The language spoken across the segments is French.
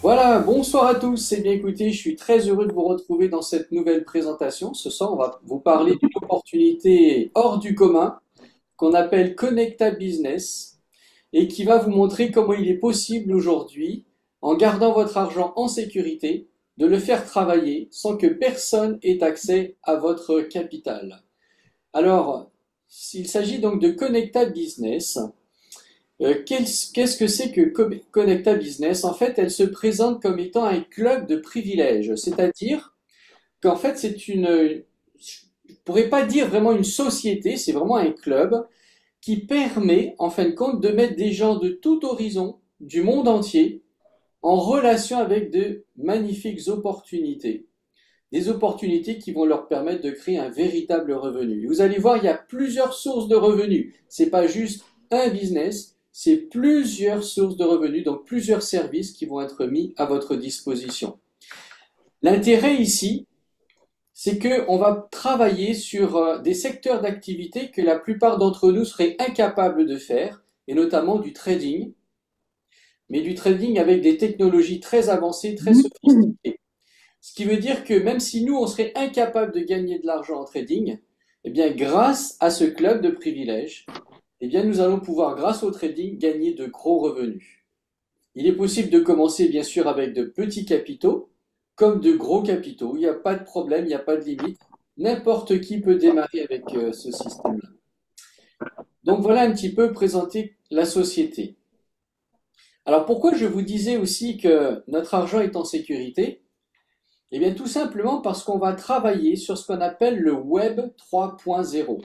Voilà, bonsoir à tous. Eh bien, écoutez, je suis très heureux de vous retrouver dans cette nouvelle présentation. Ce soir, on va vous parler d'une opportunité hors du commun qu'on appelle Connecta Business et qui va vous montrer comment il est possible aujourd'hui, en gardant votre argent en sécurité, de le faire travailler sans que personne ait accès à votre capital. Alors, s'il s'agit donc de Connecta Business, qu'est-ce que c'est que Connecta Business? En fait, elle se présente comme étant un club de privilèges, c'est-à-dire qu'en fait, je pourrais pas dire vraiment une société, c'est vraiment un club qui permet, en fin de compte, de mettre des gens de tout horizon, du monde entier, en relation avec de magnifiques opportunités. Des opportunités qui vont leur permettre de créer un véritable revenu. Vous allez voir, il y a plusieurs sources de revenus. C'est pas juste un business, c'est plusieurs sources de revenus, donc plusieurs services qui vont être mis à votre disposition. L'intérêt ici, c'est qu'on va travailler sur des secteurs d'activité que la plupart d'entre nous seraient incapables de faire, et notamment du trading, mais du trading avec des technologies très avancées, très sophistiquées. Ce qui veut dire que même si nous, on serait incapable de gagner de l'argent en trading, eh bien, grâce à ce club de privilèges, eh bien, nous allons pouvoir, grâce au trading, gagner de gros revenus. Il est possible de commencer, bien sûr, avec de petits capitaux, comme de gros capitaux. Il n'y a pas de problème, il n'y a pas de limite. N'importe qui peut démarrer avec ce système-là. Donc voilà un petit peu présenter la société. Alors pourquoi je vous disais aussi que notre argent est en sécurité? Eh bien tout simplement parce qu'on va travailler sur ce qu'on appelle le Web 3.0.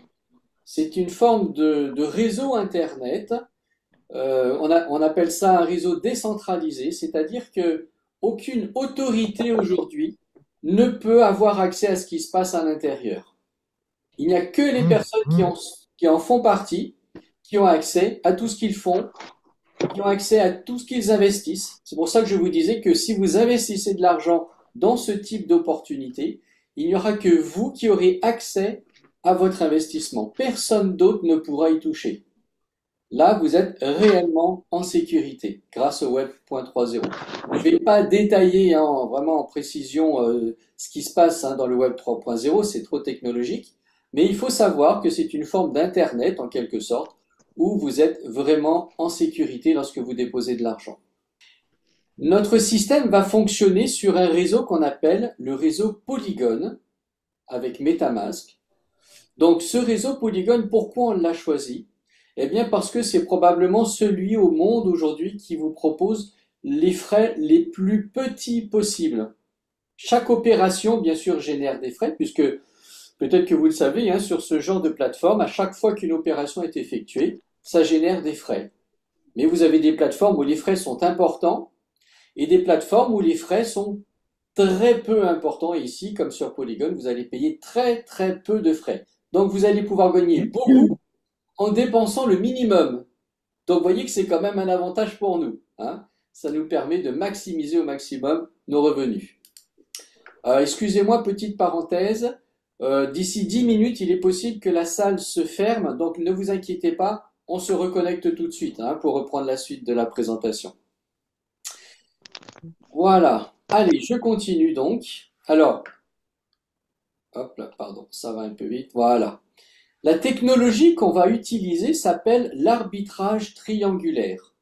C'est une forme de réseau Internet. On appelle ça un réseau décentralisé, c'est-à-dire que aucune autorité aujourd'hui ne peut avoir accès à ce qui se passe à l'intérieur. Il n'y a que les personnes qui en font partie, qui ont accès à tout ce qu'ils font, qui ont accès à tout ce qu'ils investissent. C'est pour ça que je vous disais que si vous investissez de l'argent dans ce type d'opportunité, il n'y aura que vous qui aurez accès à votre investissement. Personne d'autre ne pourra y toucher. Là, vous êtes réellement en sécurité grâce au Web 3.0. Je ne vais pas détailler vraiment en précision ce qui se passe dans le Web 3.0, c'est trop technologique, mais il faut savoir que c'est une forme d'Internet en quelque sorte où vous êtes vraiment en sécurité lorsque vous déposez de l'argent. Notre système va fonctionner sur un réseau qu'on appelle le réseau Polygon avec MetaMask. Donc ce réseau Polygon, pourquoi on l'a choisi? Eh bien parce que c'est probablement celui au monde aujourd'hui qui vous propose les frais les plus petits possibles. Chaque opération, bien sûr, génère des frais, puisque peut-être que vous le savez, sur ce genre de plateforme, à chaque fois qu'une opération est effectuée, ça génère des frais. Mais vous avez des plateformes où les frais sont importants et des plateformes où les frais sont très peu importants. Et ici, comme sur Polygon, vous allez payer très très peu de frais. Donc vous allez pouvoir gagner beaucoup en dépensant le minimum. Donc vous voyez que c'est quand même un avantage pour nous. Ça nous permet de maximiser au maximum nos revenus. Excusez-moi, petite parenthèse. D'ici 10 minutes, il est possible que la salle se ferme, donc ne vous inquiétez pas, on se reconnecte tout de suite pour reprendre la suite de la présentation. Voilà. Allez, je continue donc. Alors, hop là, pardon, ça va un peu vite. Voilà. La technologie qu'on va utiliser s'appelle l'arbitrage triangulaire.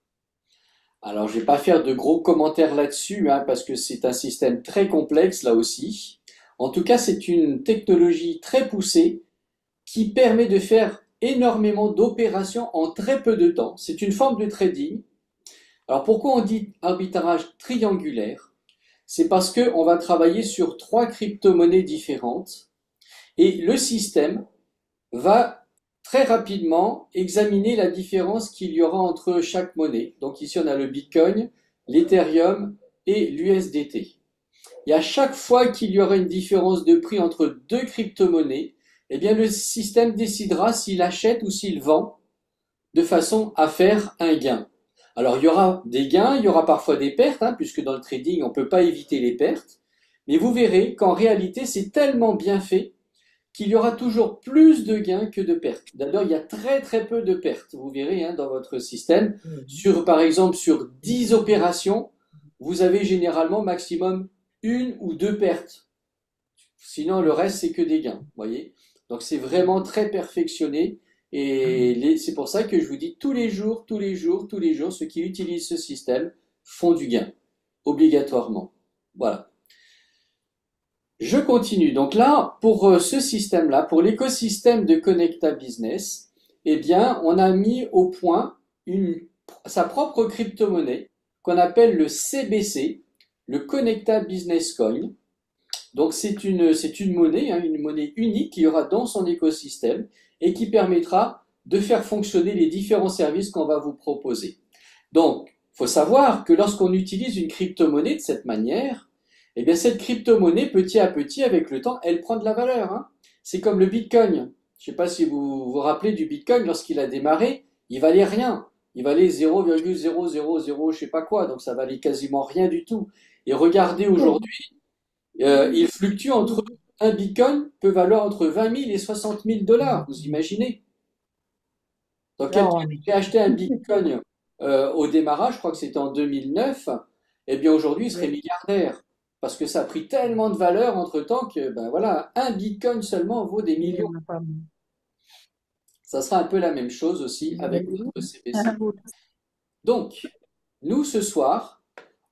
Alors, je ne vais pas faire de gros commentaires là-dessus, parce que c'est un système très complexe là aussi. En tout cas, c'est une technologie très poussée qui permet de faire énormément d'opérations en très peu de temps. C'est une forme de trading. Alors, pourquoi on dit arbitrage triangulaire? C'est parce qu'on va travailler sur 3 crypto-monnaies différentes et le système va très rapidement examiner la différence qu'il y aura entre chaque monnaie. Donc ici, on a le Bitcoin, l'Ethereum et l'USDT. Et à chaque fois qu'il y aura une différence de prix entre deux crypto-monnaies, eh bien le système décidera s'il achète ou s'il vend de façon à faire un gain. Alors il y aura des gains, il y aura parfois des pertes, puisque dans le trading, on ne peut pas éviter les pertes. Mais vous verrez qu'en réalité, c'est tellement bien fait qu'il y aura toujours plus de gains que de pertes. D'abord, il y a très très peu de pertes. Vous verrez dans votre système, par exemple sur 10 opérations, vous avez généralement maximum une ou deux pertes. Sinon, le reste, c'est que des gains. Voyez? Donc, c'est vraiment très perfectionné. Et c'est pour ça que je vous dis tous les jours, tous les jours, tous les jours, ceux qui utilisent ce système font du gain, obligatoirement. Voilà. Je continue. Donc là, pour ce système-là, pour l'écosystème de Connecta Business, eh bien, on a mis au point sa propre crypto-monnaie qu'on appelle le CBC, le Connecta Business Coin. Donc c'est une monnaie, hein, une monnaie unique qu'il y aura dans son écosystème et qui permettra de faire fonctionner les différents services qu'on va vous proposer. Donc, il faut savoir que lorsqu'on utilise une crypto-monnaie de cette manière, eh bien cette crypto-monnaie, petit à petit, avec le temps, elle prend de la valeur, hein. C'est comme le Bitcoin. Je ne sais pas si vous vous rappelez du Bitcoin, lorsqu'il a démarré, il valait rien. Il valait 0,000 je sais pas quoi, donc ça valait quasiment rien du tout. Et regardez aujourd'hui, il fluctue entre un Bitcoin peut valoir entre 20 000 et 60 000 dollars, vous imaginez? Donc Là, quelqu'un on qui a acheté un Bitcoin au démarrage, je crois que c'était en 2009, eh bien aujourd'hui il serait oui, milliardaire. Parce que ça a pris tellement de valeur entre-temps que, ben voilà, un Bitcoin seulement vaut des il y millions. en a pas mal. Ça sera un peu la même chose aussi avec notre CBC. Donc, nous ce soir,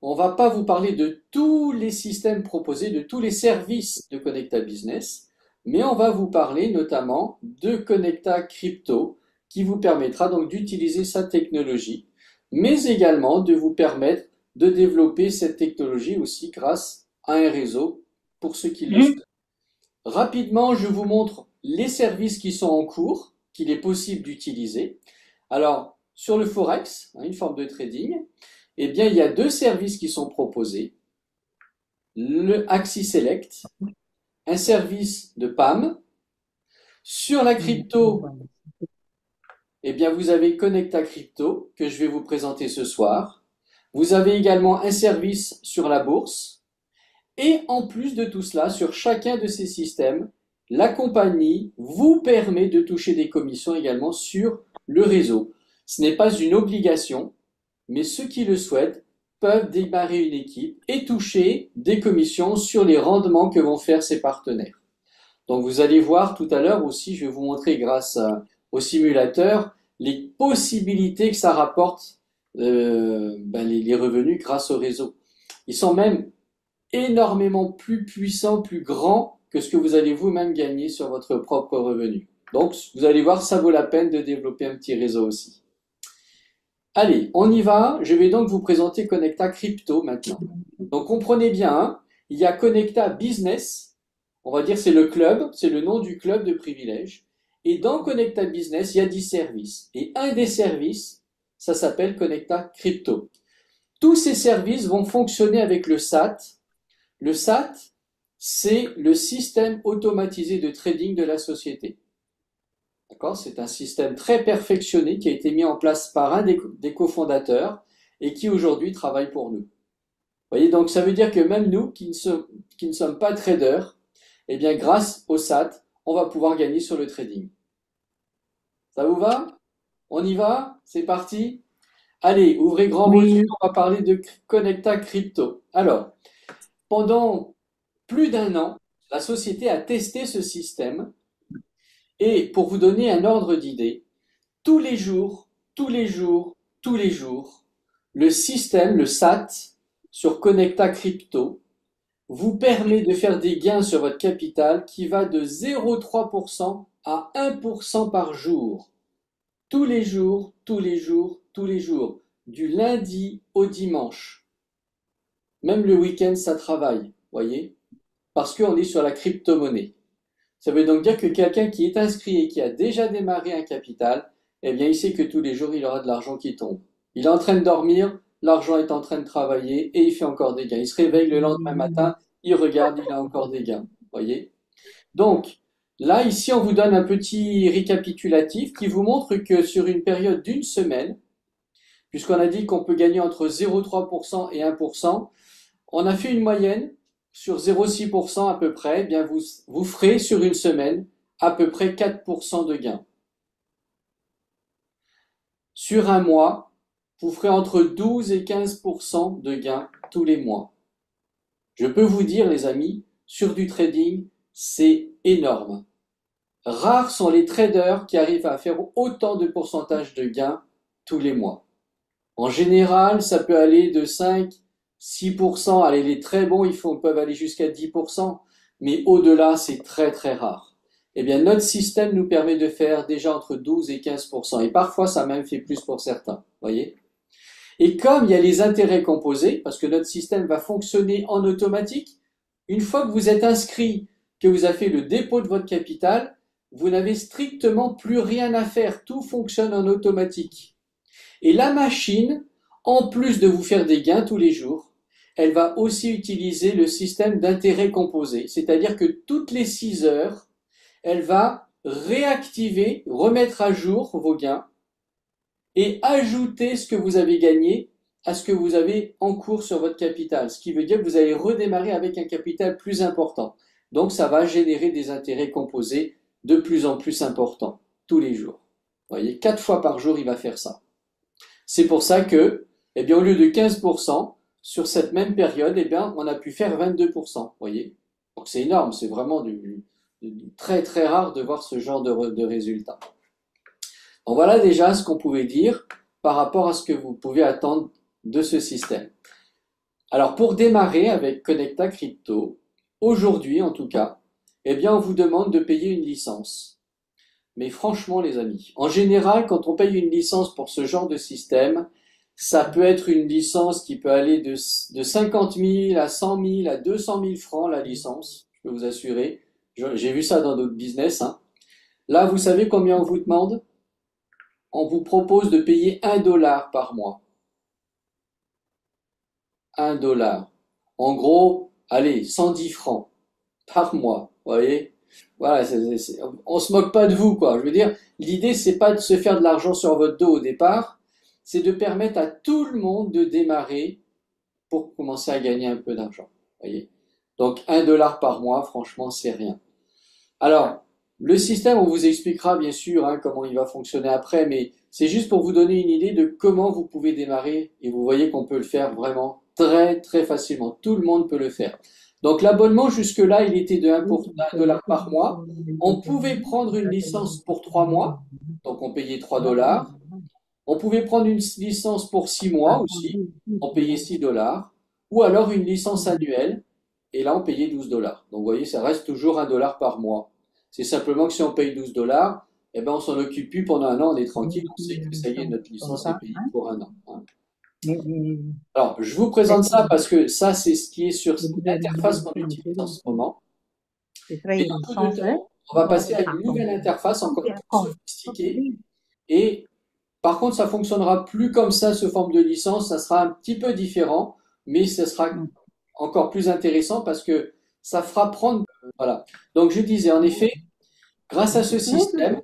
on va pas vous parler de tous les systèmes proposés, de tous les services de Connecta Business, mais on va vous parler notamment de Connecta Crypto, qui vous permettra donc d'utiliser sa technologie, mais également de vous permettre de développer cette technologie aussi grâce à un réseau pour ceux qui le souhaitent. Rapidement, je vous montre les services qui sont en cours, qu'il est possible d'utiliser. Alors, sur le Forex, hein, une forme de trading, eh bien, il y a deux services qui sont proposés. Le Axi Select, un service de PAM. Sur la crypto, eh bien, vous avez Connecta Crypto, que je vais vous présenter ce soir. Vous avez également un service sur la bourse. Et en plus de tout cela, sur chacun de ces systèmes, la compagnie vous permet de toucher des commissions également sur le réseau. Ce n'est pas une obligation, mais ceux qui le souhaitent peuvent démarrer une équipe et toucher des commissions sur les rendements que vont faire ses partenaires. Donc vous allez voir tout à l'heure aussi, je vais vous montrer grâce au simulateur les possibilités que ça rapporte les revenus grâce au réseau. Ils sont même énormément plus puissants, plus grands que ce que vous allez vous-même gagner sur votre propre revenu. Donc vous allez voir, ça vaut la peine de développer un petit réseau aussi. Allez, on y va. Je vais donc vous présenter Connecta Crypto maintenant. Donc comprenez bien, hein, il y a Connecta Business, on va dire c'est le club, c'est le nom du club de privilèges. Et dans Connecta Business, il y a 10 services. Et un des services, ça s'appelle Connecta Crypto. Tous ces services vont fonctionner avec le SAT. Le SAT, c'est le système automatisé de trading de la société. D'accord? C'est un système très perfectionné qui a été mis en place par un des cofondateurs et qui aujourd'hui travaille pour nous. Vous voyez, donc ça veut dire que même nous, qui ne sommes pas traders, eh bien, grâce au SAT, on va pouvoir gagner sur le trading. Ça vous va? On y va? C'est parti? Allez, ouvrez grand vos yeux, Oui, on va parler de Connecta Crypto. Alors, pendant plus d'un an, la société a testé ce système et pour vous donner un ordre d'idée, tous les jours, tous les jours, tous les jours, le système, le SAT, sur Connecta Crypto, vous permet de faire des gains sur votre capital qui va de 0,3% à 1% par jour. Tous les jours, tous les jours, tous les jours. Du lundi au dimanche. Même le week-end, ça travaille, voyez? Parce qu'on est sur la crypto-monnaie. Ça veut donc dire que quelqu'un qui est inscrit et qui a déjà démarré un capital, eh bien, il sait que tous les jours, il aura de l'argent qui tombe. Il est en train de dormir, l'argent est en train de travailler et il fait encore des gains. Il se réveille le lendemain matin, il regarde, il a encore des gains. Voyez? Donc, là, ici, on vous donne un petit récapitulatif qui vous montre que sur une période d'une semaine, puisqu'on a dit qu'on peut gagner entre 0,3% et 1%, on a fait une moyenne sur 0,6% à peu près, eh bien vous ferez sur une semaine à peu près 4% de gain. Sur un mois, vous ferez entre 12 et 15% de gain tous les mois. Je peux vous dire, les amis, sur du trading, c'est énorme. Rares sont les traders qui arrivent à faire autant de pourcentage de gains tous les mois. En général, ça peut aller de 5, 6%. Allez, les très bons, peuvent aller jusqu'à 10%. Mais au-delà, c'est très très rare. Eh bien, notre système nous permet de faire déjà entre 12 et 15%. Et parfois, ça même fait plus pour certains. Voyez? Et comme il y a les intérêts composés, parce que notre système va fonctionner en automatique, une fois que vous êtes inscrit, que vous avez fait le dépôt de votre capital, vous n'avez strictement plus rien à faire. Tout fonctionne en automatique. Et la machine, en plus de vous faire des gains tous les jours, elle va aussi utiliser le système d'intérêt composé. C'est-à-dire que toutes les 6 heures, elle va réactiver, remettre à jour vos gains et ajouter ce que vous avez gagné à ce que vous avez en cours sur votre capital. Ce qui veut dire que vous allez redémarrer avec un capital plus important. Donc ça va générer des intérêts composés de plus en plus importants tous les jours. Vous voyez, 4 fois par jour, il va faire ça. C'est pour ça que, eh bien, au lieu de 15%, sur cette même période, eh bien, on a pu faire 22%. Vous voyez? Donc c'est énorme, c'est vraiment très très rare de voir ce genre de résultats. Donc voilà déjà ce qu'on pouvait dire par rapport à ce que vous pouvez attendre de ce système. Alors pour démarrer avec Connecta Crypto, aujourd'hui en tout cas, eh bien on vous demande de payer une licence. Mais franchement les amis, en général quand on paye une licence pour ce genre de système, ça peut être une licence qui peut aller de 50 000 à 100 000 à 200 000 francs la licence, je peux vous assurer. J'ai vu ça dans d'autres business. Hein. Là, vous savez combien on vous demande? On vous propose de payer 1 dollar par mois. 1 dollar. En gros, allez, 110 francs par mois. Vous voyez? Voilà, on se moque pas de vous, quoi. Je veux dire, l'idée, c'est pas de se faire de l'argent sur votre dos au départ, c'est de permettre à tout le monde de démarrer pour commencer à gagner un peu d'argent. Voyez? Donc, 1 dollar par mois, franchement, c'est rien. Alors, le système, on vous expliquera bien sûr hein, comment il va fonctionner après, mais c'est juste pour vous donner une idée de comment vous pouvez démarrer et vous voyez qu'on peut le faire vraiment très très facilement. Tout le monde peut le faire. Donc l'abonnement jusque-là, il était de 1 dollar par mois. On pouvait prendre une licence pour 3 mois, donc on payait 3 dollars. On pouvait prendre une licence pour 6 mois aussi, on payait 6 dollars. Ou alors une licence annuelle, et là on payait 12 dollars. Donc vous voyez, ça reste toujours 1 dollar par mois. C'est simplement que si on paye 12 dollars, eh ben on s'en occupe plus pendant un an, on est tranquille, on sait que ça y est, notre licence est payée pour un an. Hein. Alors, je vous présente ça parce que ça, c'est ce qui est sur l'interface qu'on utilise en ce moment. Et dans peu de temps, on va passer à une nouvelle interface encore plus sophistiquée. Et par contre, ça fonctionnera plus comme ça sous forme de licence, ça sera un petit peu différent, mais ça sera encore plus intéressant parce que ça fera prendre. Voilà. Donc, je disais, en effet, grâce à ce système,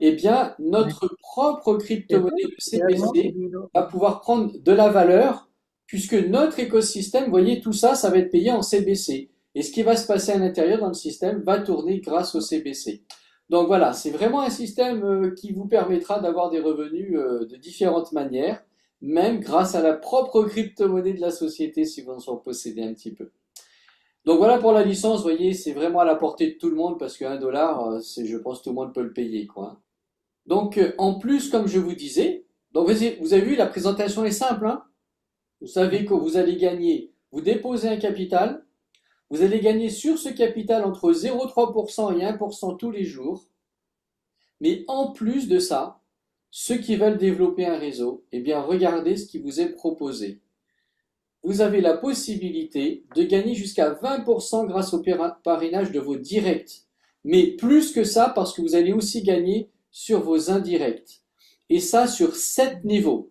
eh bien, notre propre crypto-monnaie, le CBC, va pouvoir prendre de la valeur puisque notre écosystème, vous voyez, tout ça, ça va être payé en CBC. Et ce qui va se passer à l'intérieur dans le système va tourner grâce au CBC. Donc voilà, c'est vraiment un système qui vous permettra d'avoir des revenus de différentes manières, même grâce à la propre crypto-monnaie de la société si vous en possédez un petit peu. Donc voilà pour la licence, vous voyez, c'est vraiment à la portée de tout le monde parce qu'un dollar, je pense que tout le monde peut le payer, quoi. Donc en plus, comme je vous disais, donc vous avez vu, la présentation est simple, hein. Vous savez que vous allez gagner, vous déposez un capital, vous allez gagner sur ce capital entre 0,3% et 1% tous les jours. Mais en plus de ça, ceux qui veulent développer un réseau, eh bien regardez ce qui vous est proposé. Vous avez la possibilité de gagner jusqu'à 20% grâce au parrainage de vos directs. Mais plus que ça, parce que vous allez aussi gagner sur vos indirects. Et ça sur 7 niveaux.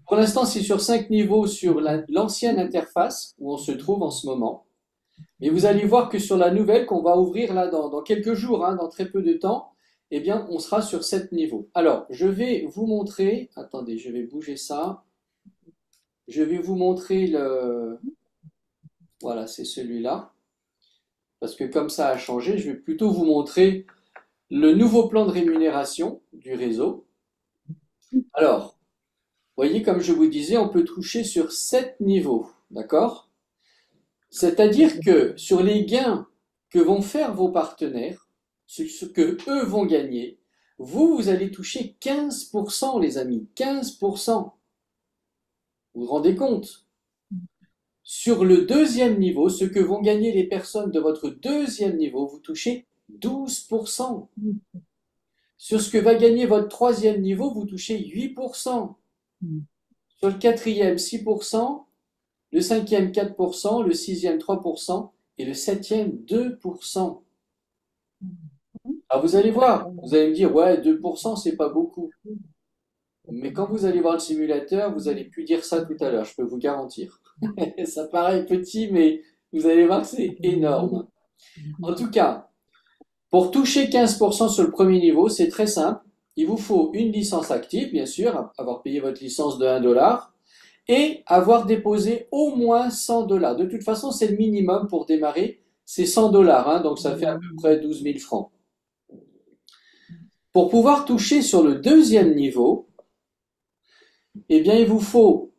Pour l'instant, c'est sur 5 niveaux sur l'ancienne interface où on se trouve en ce moment. Mais vous allez voir que sur la nouvelle qu'on va ouvrir là dans quelques jours, hein, dans très peu de temps, eh bien, on sera sur 7 niveaux. Alors, je vais vous montrer, attendez, je vais bouger ça. Je vais vous montrer voilà, c'est celui-là. Parce que comme ça a changé, je vais plutôt vous montrer le nouveau plan de rémunération du réseau. Alors, voyez, comme je vous disais, on peut toucher sur 7 niveaux, d'accord? C'est-à-dire que sur les gains que vont faire vos partenaires, ce que eux vont gagner, vous allez toucher 15%, les amis, 15%. Vous vous rendez compte? Sur le deuxième niveau, ce que vont gagner les personnes de votre deuxième niveau, vous touchez 12%. Sur ce que va gagner votre troisième niveau, vous touchez 8%. Sur le quatrième, 6%. Le cinquième, 4%. Le sixième, 3%. Et le septième, 2%. Alors vous allez voir, vous allez me dire, ouais, 2%, c'est pas beaucoup. Mais quand vous allez voir le simulateur, vous allez plus dire ça tout à l'heure, je peux vous garantir. Ça paraît petit, mais vous allez voir que c'est énorme. En tout cas, pour toucher 15% sur le premier niveau, c'est très simple. Il vous faut une licence active, bien sûr, avoir payé votre licence de 1 dollar, et avoir déposé au moins 100 dollars. De toute façon, c'est le minimum pour démarrer, c'est 100 dollars, hein, donc ça fait à peu près 12 000 francs. Pour pouvoir toucher sur le deuxième niveau, eh bien, il vous faut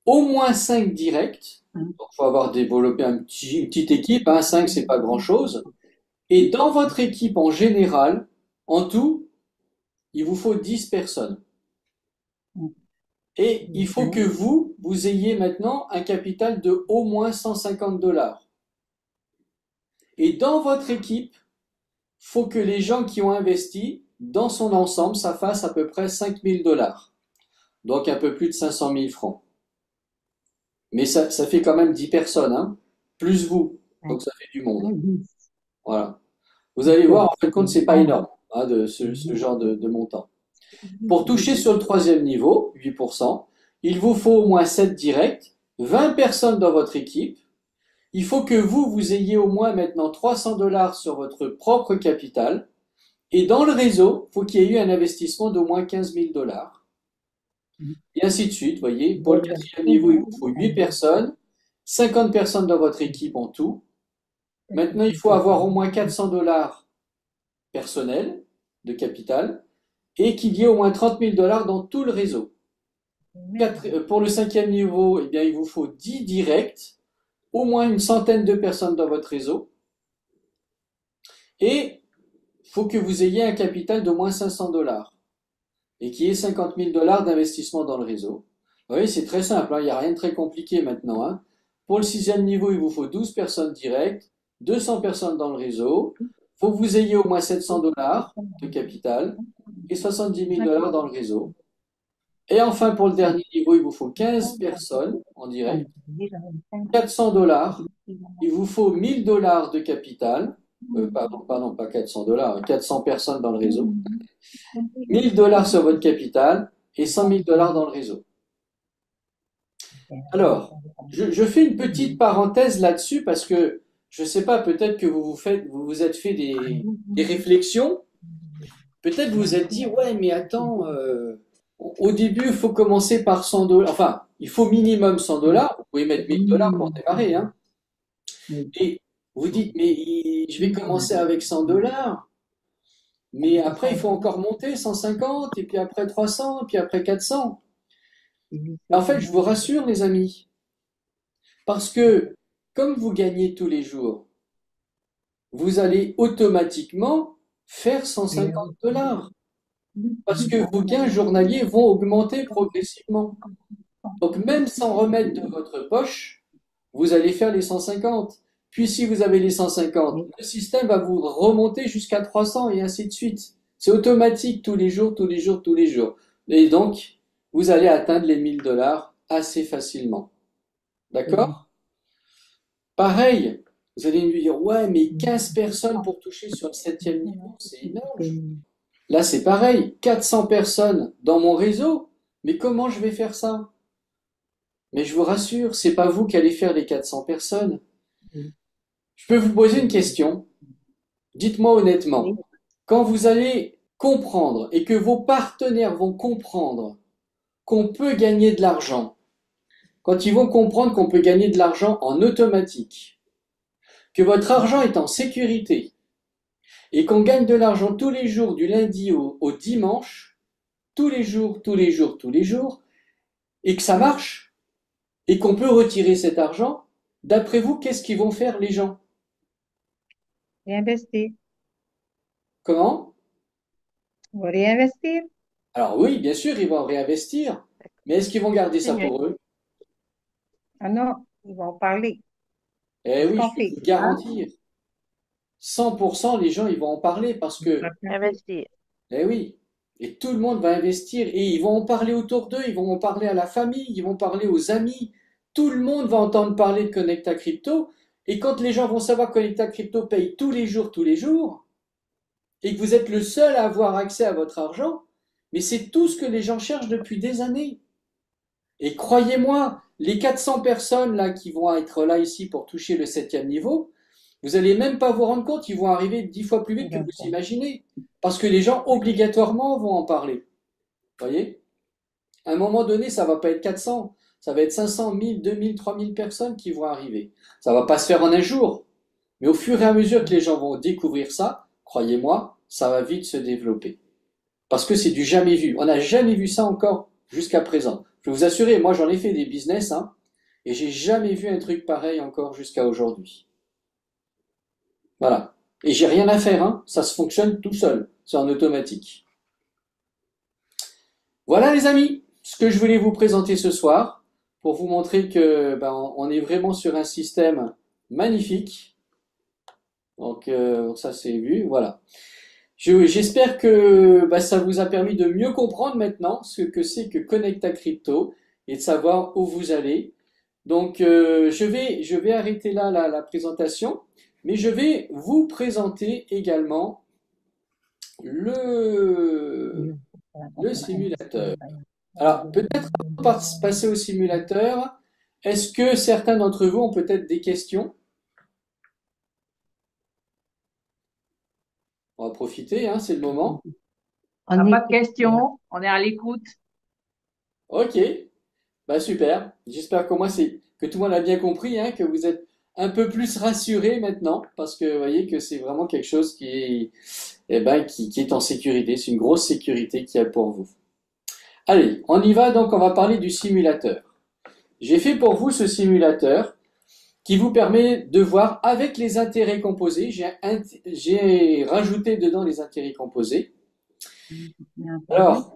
au moins 5 directs. Donc, il faut avoir développé une petite équipe, hein, 5, c'est pas grand-chose. Et dans votre équipe en général, en tout, il vous faut 10 personnes. Et il faut que vous ayez maintenant un capital de au moins 150 dollars. Et dans votre équipe, il faut que les gens qui ont investi, dans son ensemble, ça fasse à peu près 5 000 dollars. Donc un peu plus de 500 000 francs. Mais ça fait quand même 10 personnes, hein, plus vous. Donc ça fait du monde. Voilà. Vous allez voir, en fin de compte, c'est pas énorme, hein, de ce genre de montant. Pour toucher sur le troisième niveau, 8%, il vous faut au moins 7 directs, 20 personnes dans votre équipe. Il faut que vous ayez au moins maintenant 300 dollars sur votre propre capital. Et dans le réseau, il faut qu'il y ait eu un investissement d'au moins 15 000 dollars. Et ainsi de suite, vous voyez. Pour le quatrième niveau, il vous faut 8 personnes, 50 personnes dans votre équipe en tout. Maintenant, il faut avoir au moins 400 dollars personnels de capital et qu'il y ait au moins 30 000 dollars dans tout le réseau. Pour le cinquième niveau, eh bien, il vous faut 10 directs, au moins une centaine de personnes dans votre réseau et il faut que vous ayez un capital d'au moins 500 dollars et qu'il y ait 50 000 dollars d'investissement dans le réseau. Vous voyez, c'est très simple, hein, il n'y a rien de très compliqué maintenant, hein. Pour le sixième niveau, il vous faut 12 personnes directes, 200 personnes dans le réseau. Il faut que vous ayez au moins 700 dollars de capital et 70 000 dollars dans le réseau. Et enfin, pour le dernier niveau, il vous faut 15 personnes en direct, 400 dollars. Il vous faut 1000 dollars de capital. Pardon, pas 400 dollars, 400 personnes dans le réseau. 1000 dollars sur votre capital et 100 000 dollars dans le réseau. Alors, je fais une petite parenthèse là-dessus parce que je ne sais pas, peut-être que vous vous êtes fait des réflexions. Peut-être vous vous êtes dit, ouais, mais attends, au début, il faut commencer par 100 dollars. Enfin, il faut minimum 100 dollars. Vous pouvez mettre 1000 dollars pour démarrer, hein. Et vous dites, mais je vais commencer avec 100 dollars. Mais après, il faut encore monter 150, et puis après 300, et puis après 400. En fait, je vous rassure, les amis, parce que comme vous gagnez tous les jours, vous allez automatiquement faire 150 dollars. Parce que vos gains journaliers vont augmenter progressivement. Donc même sans remettre de votre poche, vous allez faire les 150. Puis si vous avez les 150, le système va vous remonter jusqu'à 300 et ainsi de suite. C'est automatique tous les jours, tous les jours, tous les jours. Et donc, vous allez atteindre les 1000 dollars assez facilement. D'accord? Pareil, vous allez me dire, ouais, mais 15 personnes pour toucher sur le septième niveau, c'est énorme. Là, c'est pareil, 400 personnes dans mon réseau. Mais comment je vais faire ça? Mais je vous rassure, c'est pas vous qui allez faire les 400 personnes. Je peux vous poser une question. Dites-moi honnêtement, quand vous allez comprendre et que vos partenaires vont comprendre qu'on peut gagner de l'argent, quand ils vont comprendre qu'on peut gagner de l'argent en automatique, que votre argent est en sécurité et qu'on gagne de l'argent tous les jours du lundi au dimanche, tous les jours, tous les jours, tous les jours, et que ça marche, et qu'on peut retirer cet argent, d'après vous, qu'est-ce qu'ils vont faire les gens? Réinvestir. Comment? On va réinvestir. Alors oui, bien sûr, ils vont réinvestir, mais est-ce qu'ils vont garder ça Continuez. pour eux? Ah non, ils vont parler. Eh Qu'est-ce oui, qu'on je peux fait? vous le Hein? garantir. 100% les gens, ils vont en parler parce que, Investir. eh oui, et tout le monde va investir et ils vont en parler autour d'eux, ils vont en parler à la famille, ils vont parler aux amis. Tout le monde va entendre parler de Connecta Crypto. Et quand les gens vont savoir que Connecta Crypto paye tous les jours, et que vous êtes le seul à avoir accès à votre argent, mais c'est tout ce que les gens cherchent depuis des années. Et croyez-moi, les 400 personnes là qui vont être là ici pour toucher le septième niveau, vous allez même pas vous rendre compte, ils vont arriver 10 fois plus vite que vous imaginez. Parce que les gens obligatoirement vont en parler. Vous voyez? À un moment donné, ça va pas être 400, ça va être 500, 1000, 2000, 3000 personnes qui vont arriver. Ça va pas se faire en un jour. Mais au fur et à mesure que les gens vont découvrir ça, croyez-moi, ça va vite se développer. Parce que c'est du jamais vu. On n'a jamais vu ça encore jusqu'à présent. Je peux vous assurer, moi j'en ai fait des business, hein, et j'ai jamais vu un truc pareil encore jusqu'à aujourd'hui. Voilà. Et j'ai rien à faire, hein. Ça se fonctionne tout seul. C'est en automatique. Voilà les amis, ce que je voulais vous présenter ce soir pour vous montrer que ben, on est vraiment sur un système magnifique. Donc ça c'est vu, voilà. J'espère que bah, ça vous a permis de mieux comprendre maintenant ce que c'est que Connecta Crypto et de savoir où vous allez. Donc, je vais arrêter là la présentation, mais je vais vous présenter également le, le simulateur. Alors, peut-être avant de passer au simulateur, est-ce que certains d'entre vous ont peut-être des questions? On va profiter, hein, c'est le moment. On n'a pas de questions. On est à l'écoute. Ok, bah super. J'espère qu'au moins que tout le monde a bien compris, hein, que vous êtes un peu plus rassurés maintenant, parce que vous voyez que c'est vraiment quelque chose qui est, eh ben, qui est en sécurité. C'est une grosse sécurité qu'il y a pour vous. Allez, on y va donc, on va parler du simulateur. J'ai fait pour vous ce simulateur qui vous permet de voir avec les intérêts composés. J'ai rajouté dedans les intérêts composés. Alors,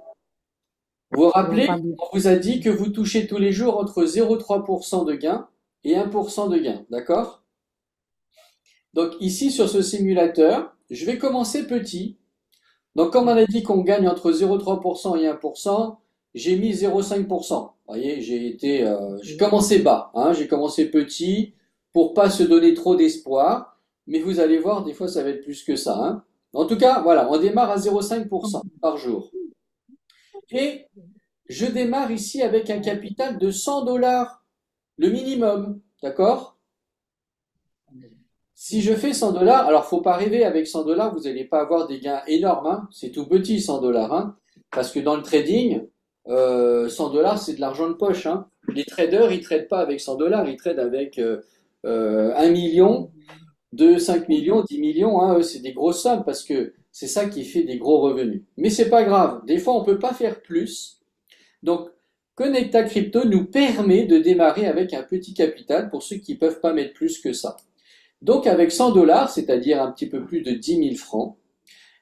vous vous rappelez, on vous a dit que vous touchez tous les jours entre 0,3% de gain et 1% de gain, d'accord? Donc ici, sur ce simulateur, je vais commencer petit. Donc comme on a dit qu'on gagne entre 0,3% et 1%, j'ai mis 0,5%. Vous voyez, j'ai commencé bas, hein, j'ai commencé petit pour pas se donner trop d'espoir. Mais vous allez voir, des fois, ça va être plus que ça, hein. En tout cas, voilà, on démarre à 0,5% par jour. Et je démarre ici avec un capital de 100 dollars, le minimum, d'accord? Si je fais 100 dollars, alors faut pas rêver avec 100 dollars, vous n'allez pas avoir des gains énormes, hein. C'est tout petit 100 dollars, hein. Parce que dans le trading, 100 dollars c'est de l'argent de poche, hein. Les traders, ils tradent pas avec 100 dollars, ils tradent avec 1 million, 2, 5 millions, 10 millions, hein. Eux, c'est des grosses sommes parce que c'est ça qui fait des gros revenus. Mais c'est pas grave, des fois on peut pas faire plus. Donc, Connecta Crypto nous permet de démarrer avec un petit capital pour ceux qui ne peuvent pas mettre plus que ça. Donc, avec 100 dollars, c'est-à-dire un petit peu plus de 10 000 francs,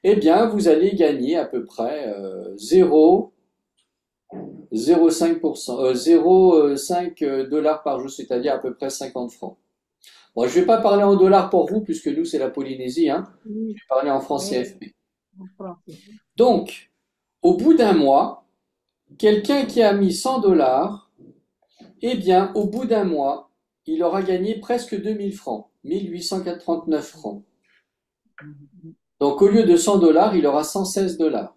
eh bien, vous allez gagner à peu près 0,05%, 0,5 dollars par jour, c'est-à-dire à peu près 50 francs. Bon, je ne vais pas parler en dollars pour vous, puisque nous, c'est la Polynésie, hein. Je vais parler en francs CFP. Donc, au bout d'un mois, quelqu'un qui a mis 100 dollars, eh bien, au bout d'un mois, il aura gagné presque 2000 francs, 1839 francs. Donc, au lieu de 100 dollars, il aura 116 dollars.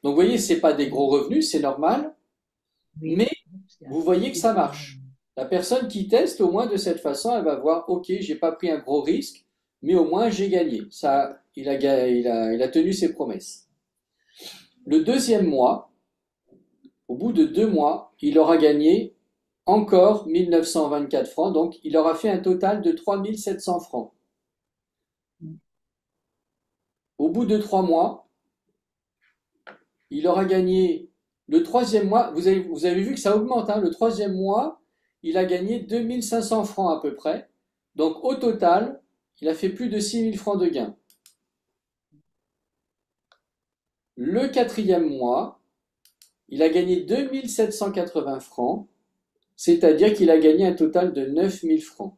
Donc, vous voyez, c'est pas des gros revenus, c'est normal, mais vous voyez que ça marche. La personne qui teste, au moins de cette façon, elle va voir, ok, j'ai pas pris un gros risque, mais au moins j'ai gagné. Ça, il a tenu ses promesses. Le deuxième mois, au bout de 2 mois, il aura gagné encore 1924 francs, donc il aura fait un total de 3700 francs. Au bout de 3 mois, il aura gagné Le troisième mois, vous avez vu que ça augmente, hein. Le troisième mois, il a gagné 2500 francs à peu près. Donc au total, il a fait plus de 6000 francs de gain. Le quatrième mois, il a gagné 2780 francs, c'est-à-dire qu'il a gagné un total de 9000 francs.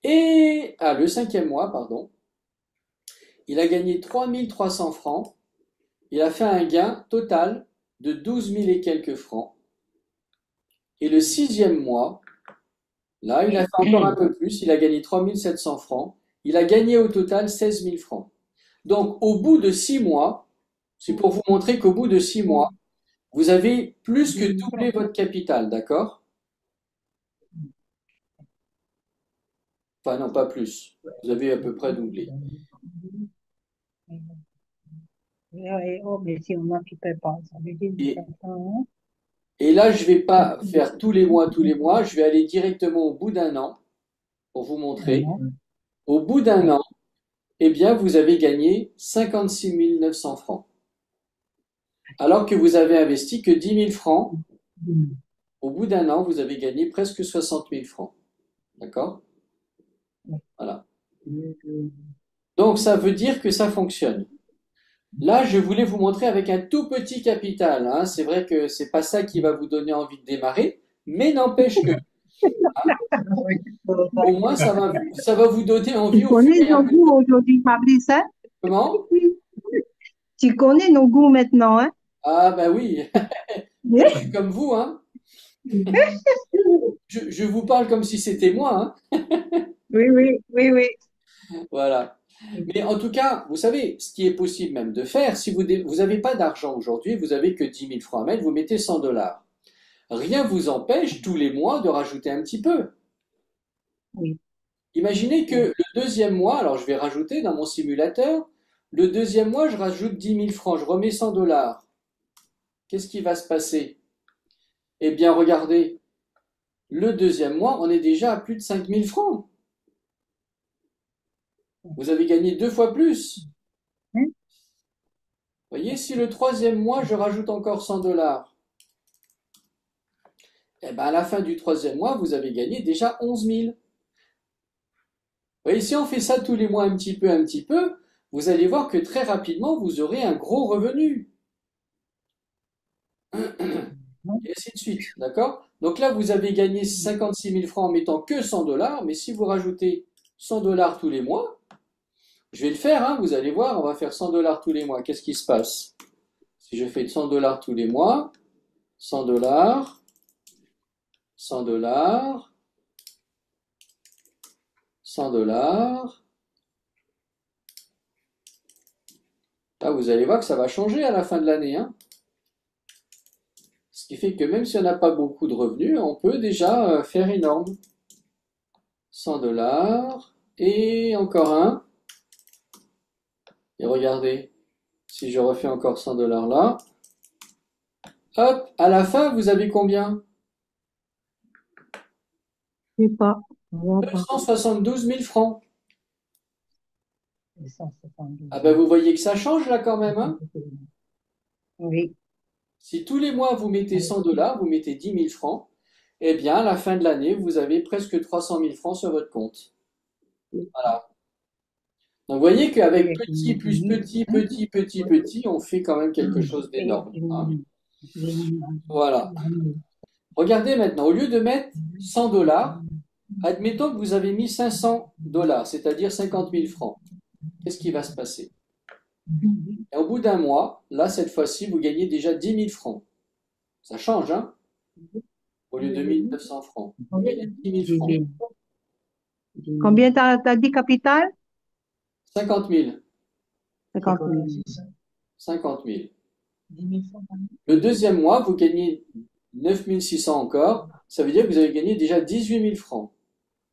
Et le cinquième mois, pardon, il a gagné 3300 francs. Il a fait un gain total de 12 000 et quelques francs. Et le sixième mois, là, il a fait encore un peu plus. Il a gagné 3700 francs. Il a gagné au total 16 000 francs. Donc, au bout de 6 mois, c'est pour vous montrer qu'au bout de 6 mois, vous avez plus que doublé votre capital, d'accord? Enfin, non, pas plus. Vous avez à peu près doublé. Oh, mais si on a qui peut pas, ça veut dire Et, que hein. et là, je vais pas faire tous les mois. Je vais aller directement au bout d'un an pour vous montrer. Au bout d'un an, eh bien, vous avez gagné 56 900 francs. Alors que vous avez investi que 10 000 francs, au bout d'un an, vous avez gagné presque 60 000 francs. D'accord? Voilà. Donc, ça veut dire que ça fonctionne. Là, je voulais vous montrer avec un tout petit capital, hein. C'est vrai que c'est pas ça qui va vous donner envie de démarrer, mais n'empêche que, au moins, ça va vous donner envie Tu au fur connais et à nos mesure. goûts aujourd'hui, Fabrice, hein? Comment? Tu connais nos goûts maintenant, hein? Ah, ben oui. Moi, je suis comme vous, hein. Je vous parle comme si c'était moi, hein. Oui, oui, oui, oui. Voilà. Mais en tout cas, vous savez, ce qui est possible même de faire, si vous n'avez pas d'argent aujourd'hui, vous avez que 10 000 francs à mettre, vous mettez 100 dollars. Rien ne vous empêche tous les mois de rajouter un petit peu. Oui. Imaginez que le deuxième mois, alors je vais rajouter dans mon simulateur, le deuxième mois, je rajoute 10 000 francs, je remets 100 dollars. Qu'est-ce qui va se passer? Eh bien, regardez, le deuxième mois, on est déjà à plus de 5 000 francs. Vous avez gagné 2 fois plus. Hein? Voyez, si le troisième mois, je rajoute encore 100 dollars, eh ben à la fin du troisième mois, vous avez gagné déjà 11 000. Vous voyez, si on fait ça tous les mois un petit peu, vous allez voir que très rapidement, vous aurez un gros revenu. Et ainsi de suite, d'accord? Donc là, vous avez gagné 56 000 francs en mettant que 100 dollars, mais si vous rajoutez 100 dollars tous les mois, je vais le faire, hein, vous allez voir, on va faire 100 dollars tous les mois. Qu'est-ce qui se passe? Si je fais 100 dollars tous les mois, 100 dollars, 100 dollars, 100 dollars. Là, vous allez voir que ça va changer à la fin de l'année, hein. Ce qui fait que même si on n'a pas beaucoup de revenus, on peut déjà faire énorme. 100 dollars. Et encore un. Et regardez, si je refais encore 100 dollars là, hop, à la fin, vous avez combien? Je sais pas. On voit pas. 272 000 francs. 172. Ah ben vous voyez que ça change là quand même, hein? Oui. Si tous les mois vous mettez 100 dollars, vous mettez 10 000 francs, eh bien à la fin de l'année, vous avez presque 300 000 francs sur votre compte. Voilà. Donc vous voyez qu'avec petit plus petit, on fait quand même quelque chose d'énorme, hein. Voilà. Regardez maintenant, au lieu de mettre 100 dollars, admettons que vous avez mis 500 dollars, c'est-à-dire 50 000 francs. Qu'est-ce qui va se passer? Et au bout d'un mois, là, cette fois-ci, vous gagnez déjà 10 000 francs. Ça change, hein? Au lieu de 1 900 francs. Vous gagnez 10 000 francs. Combien t'as dit capital? 50 000. 50 000. 50 000. Le deuxième mois, vous gagnez 9 600 encore. Ça veut dire que vous avez gagné déjà 18 000 francs.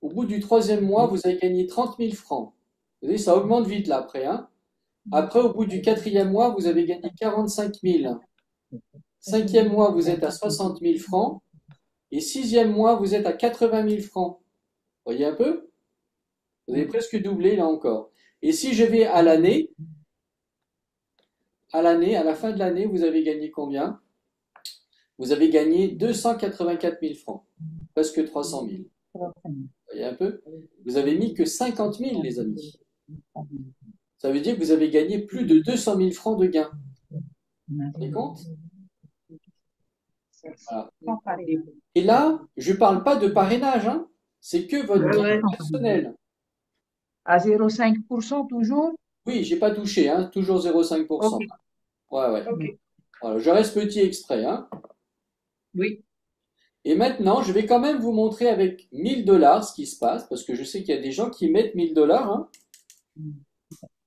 Au bout du troisième mois, vous avez gagné 30 000 francs. Vous voyez, ça augmente vite là après, hein? Après, au bout du quatrième mois, vous avez gagné 45 000. Cinquième mois, vous êtes à 60 000 francs. Et sixième mois, vous êtes à 80 000 francs. Vous voyez un peu? Vous avez presque doublé là encore. Et si je vais à l'année, à la fin de l'année, vous avez gagné combien? vous avez gagné 284 000 francs, presque 300 000. Vous 300 000. voyez un peu? Vous avez mis que 50 000, les amis. Ça veut dire que vous avez gagné plus de 200 000 francs de gains. Vous vous rendez compte? Voilà. Sans parler. Et là, je ne parle pas de parrainage, hein. C'est que votre Ouais, gain ouais. personnel. À 0,5% toujours? Oui, j'ai pas touché, hein, toujours 0,5%. Ok, Ouais, ouais. ok. Voilà, je reste petit extrait, hein. Oui. Et maintenant, je vais quand même vous montrer avec 1000 $ ce qui se passe, parce que je sais qu'il y a des gens qui mettent 1000 $, hein.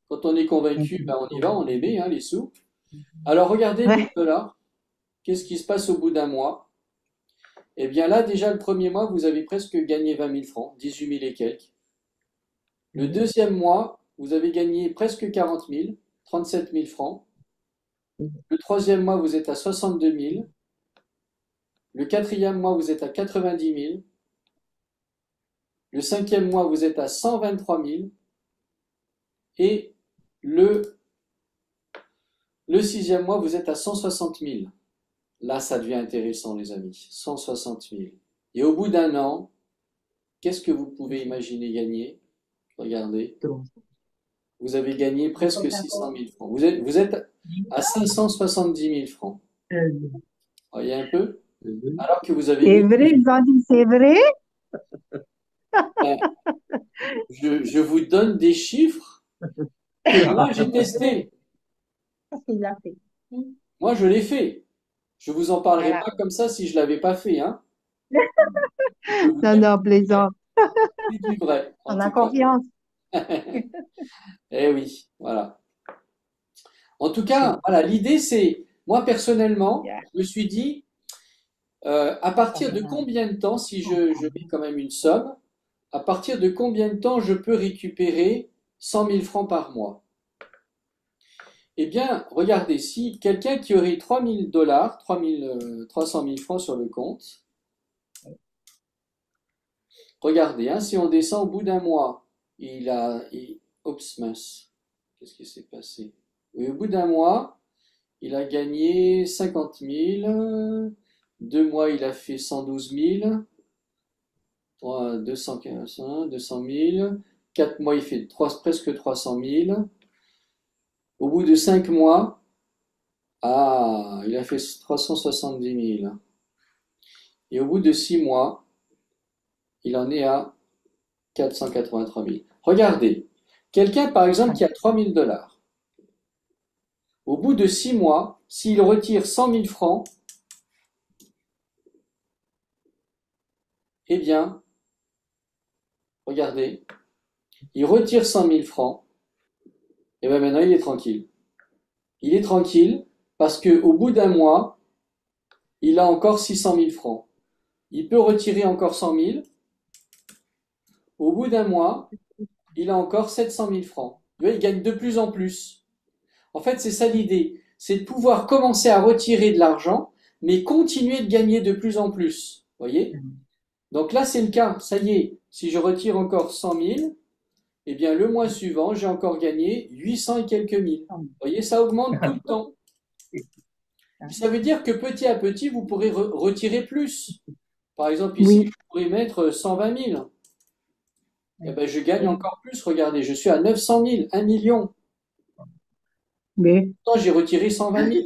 Quand on est convaincu, ben on y va, on les met, hein, les sous. Alors regardez, 1000 $. Qu'est-ce qui se passe au bout d'un mois? Eh bien là, déjà le premier mois, vous avez presque gagné 20 000 francs, 18 000 et quelques. Le deuxième mois, vous avez gagné presque 40 000, 37 000 francs. Le troisième mois, vous êtes à 62 000. Le quatrième mois, vous êtes à 90 000. Le cinquième mois, vous êtes à 123 000. Et le sixième mois, vous êtes à 160 000. Là, ça devient intéressant, les amis. 160 000. Et au bout d'un an, qu'est-ce que vous pouvez imaginer gagner? Regardez. Vous avez gagné presque 600 000 francs. Vous êtes à 570 000 francs. Voyez un peu? Alors que vous avez C'est mis... vrai, ils ont dit c'est vrai? Ben, je vous donne des chiffres que moi j'ai testés. Qu'est-ce qu'il a fait? Moi je l'ai fait. Je vous en parlerai Voilà. pas comme ça si je l'avais pas fait, hein. Non, non, plaisante. C'est du vrai, en On a tout cas. confiance. Eh oui, voilà. En tout cas, voilà, l'idée c'est, moi personnellement, je me suis dit, à partir de combien de temps, si je mets quand même une somme, à partir de combien de temps je peux récupérer 100 000 francs par mois? Eh bien, regardez, si quelqu'un qui aurait 3 000 $, 300 000 francs sur le compte, regardez, hein, si on descend au bout d'un mois, oups, mince, qu'est-ce qui s'est passé? Oui, au bout d'un mois, il a gagné 50 000, 2 mois, il a fait 112 000, 215, 200 000, 4 mois, il fait presque 300 000. Au bout de 5 mois, il a fait 370 000. Et au bout de 6 mois, il en est à 483 000. Regardez, quelqu'un par exemple qui a 3 000 $, au bout de 6 mois, s'il retire 100 000 francs, eh bien, regardez, il retire 100 000 francs, et bien maintenant il est tranquille. Il est tranquille parce qu'au bout d'un mois, il a encore 600 000 francs. Il peut retirer encore 100 000. Au bout d'un mois, il a encore 700 000 francs. Il gagne de plus en plus. En fait, c'est ça l'idée. C'est de pouvoir commencer à retirer de l'argent, mais continuer de gagner de plus en plus. Vous voyez? Donc là, c'est le cas. Ça y est, si je retire encore 100 000, eh bien, le mois suivant, j'ai encore gagné 800 et quelques mille. Vous voyez, ça augmente tout le temps. Ça veut dire que petit à petit, vous pourrez retirer plus. Par exemple, ici, je pourrais mettre 120 000. Eh ben, je gagne encore plus. Regardez, je suis à 900 000, 1 million. Mais, Pourtant, j'ai retiré 120 000.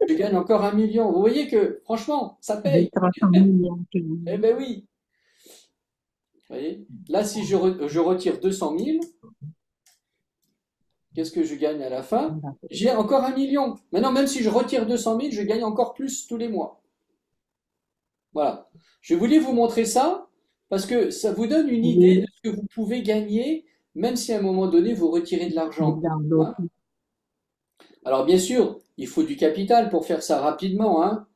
Je gagne encore 1 million. Vous voyez que, franchement, ça paye. 300 millions. Eh ben oui. Vous voyez? Là, si je retire 200 000, qu'est-ce que je gagne à la fin? J'ai encore 1 million. Maintenant, même si je retire 200 000, je gagne encore plus tous les mois. Voilà. Je voulais vous montrer ça parce que ça vous donne une idée de ce que vous pouvez gagner, même si à un moment donné, vous retirez de l'argent. Hein? Alors, bien sûr, il faut du capital pour faire ça rapidement. Hein?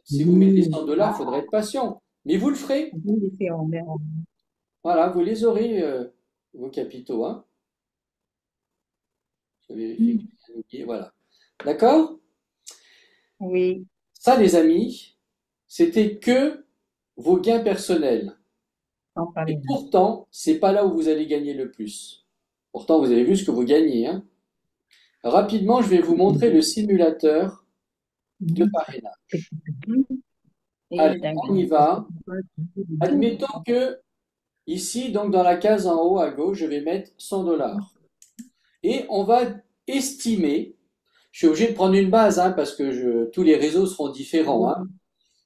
Si vous mettez 100 $, il faudrait être patient. Mais vous le ferez. Voilà, vous les aurez, vos capitaux. Hein? Je vérifie que j'ai rien oublié. Voilà. D'accord? Oui. Ça, les amis, c'était que vos gains personnels. Et pourtant, c'est pas là où vous allez gagner le plus. Pourtant, vous avez vu ce que vous gagnez. Hein? Rapidement, je vais vous montrer le simulateur de parrainage. Allez, Et d'un on y va. coup, Admettons que ici, donc dans la case en haut à gauche, je vais mettre 100 dollars. Et on va estimer, je suis obligé de prendre une base hein, parce que tous les réseaux seront différents. Hein.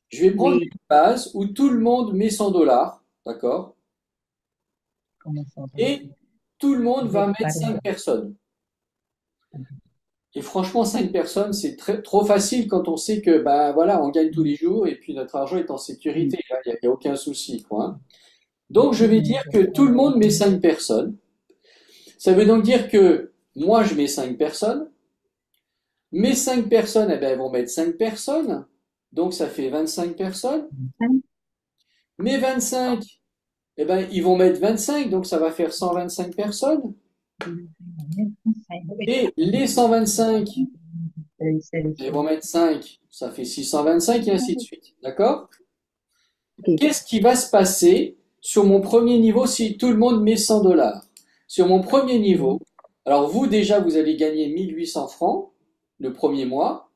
Je vais prendre oui, une base où tout le monde met 100 dollars, d'accord? comment ça va? Et tout le monde va Avec mettre par 5 exemple. personnes. Et franchement, 5 personnes, c'est trop facile quand on sait que, ben voilà, on gagne tous les jours et puis notre argent est en sécurité. Il n'y a aucun souci, quoi. Hein. Donc, je vais dire que tout le monde met 5 personnes. Ça veut donc dire que moi, je mets 5 personnes. Mes 5 personnes, eh ben, elles vont mettre 5 personnes. Donc, ça fait 25 personnes. Mes 25, eh ben, ils vont mettre 25. Donc, ça va faire 125 personnes. Et les 125, ils vont mettre 5. Ça fait 625 et ainsi de suite. D'accord? Qu'est-ce qui va se passer sur mon premier niveau si tout le monde met 100 dollars? Sur mon premier niveau, alors vous déjà, vous allez gagner 1800 francs le premier mois.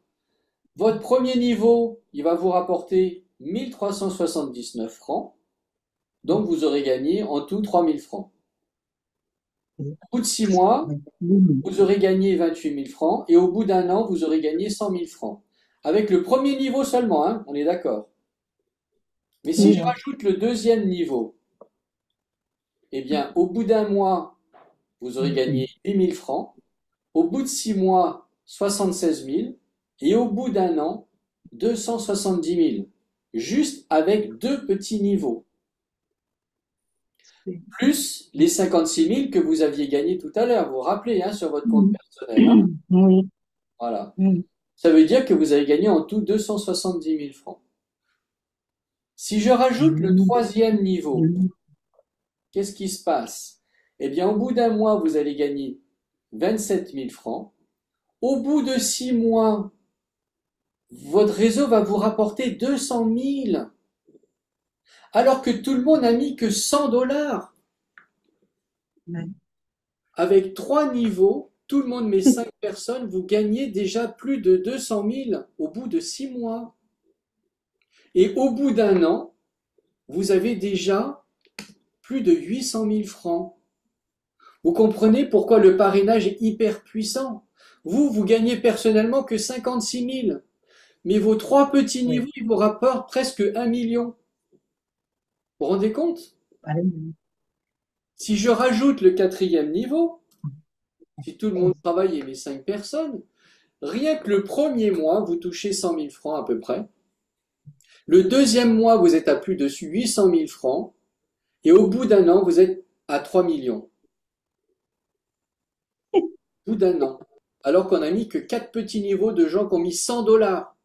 Votre premier niveau, il va vous rapporter 1379 francs. Donc vous aurez gagné en tout 3000 francs. Au bout de 6 mois, vous aurez gagné 28 000 francs. Et au bout d'un an, vous aurez gagné 100 000 francs. Avec le premier niveau seulement, hein, on est d'accord. Mais si je rajoute le deuxième niveau, eh bien, au bout d'un mois, vous aurez gagné 8 000 francs. Au bout de 6 mois, 76 000. Et au bout d'un an, 270 000. Juste avec deux petits niveaux. Plus les 56 000 que vous aviez gagnés tout à l'heure. Vous vous rappelez, hein, sur votre compte personnel. Hein. Oui, Voilà. oui. Ça veut dire que vous avez gagné en tout 270 000 francs. Si je rajoute le troisième niveau, qu'est-ce qui se passe? Eh bien, au bout d'un mois, vous allez gagner 27 000 francs. Au bout de 6 mois, votre réseau va vous rapporter 200 000. Alors que tout le monde a mis que 100 dollars. Avec 3 niveaux, tout le monde met 5 personnes, vous gagnez déjà plus de 200 000 au bout de 6 mois. Et au bout d'un an, vous avez déjà plus de 800 000 francs. Vous comprenez pourquoi le parrainage est hyper puissant. Vous gagnez personnellement que 56 000. Mais vos 3 petits niveaux, ils vous rapportent presque 1 million. Vous vous rendez compte? Si je rajoute le quatrième niveau, si tout le monde travaille et mes 5 personnes, rien que le premier mois, vous touchez 100 000 francs à peu près. Le deuxième mois, vous êtes à plus de 800 000 francs. Et au bout d'un an, vous êtes à 3 millions. Au bout d'un an. Alors qu'on a mis que 4 petits niveaux de gens qui ont mis 100 dollars.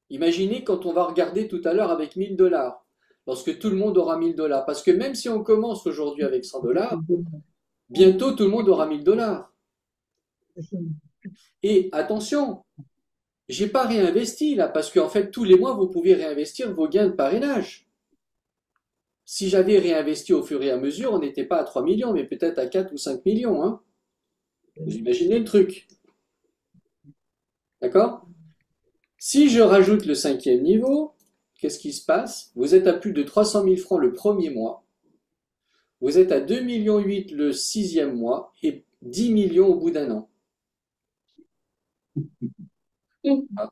Imaginez quand on va regarder tout à l'heure avec 1000 dollars. Lorsque tout le monde aura 1000 dollars. Parce que même si on commence aujourd'hui avec 100 dollars, bientôt tout le monde aura 1000 dollars. Et attention, j'ai pas réinvesti là, parce qu'en fait, tous les mois, vous pouvez réinvestir vos gains de parrainage. Si j'avais réinvesti au fur et à mesure, on n'était pas à 3 millions, mais peut-être à 4 ou 5 millions. Hein. Vous imaginez le truc. D'accord? Si je rajoute le cinquième niveau, qu'est-ce qui se passe? Vous êtes à plus de 300 000 francs le premier mois. Vous êtes à 2,8 millions le sixième mois et 10 millions au bout d'un an. Ah.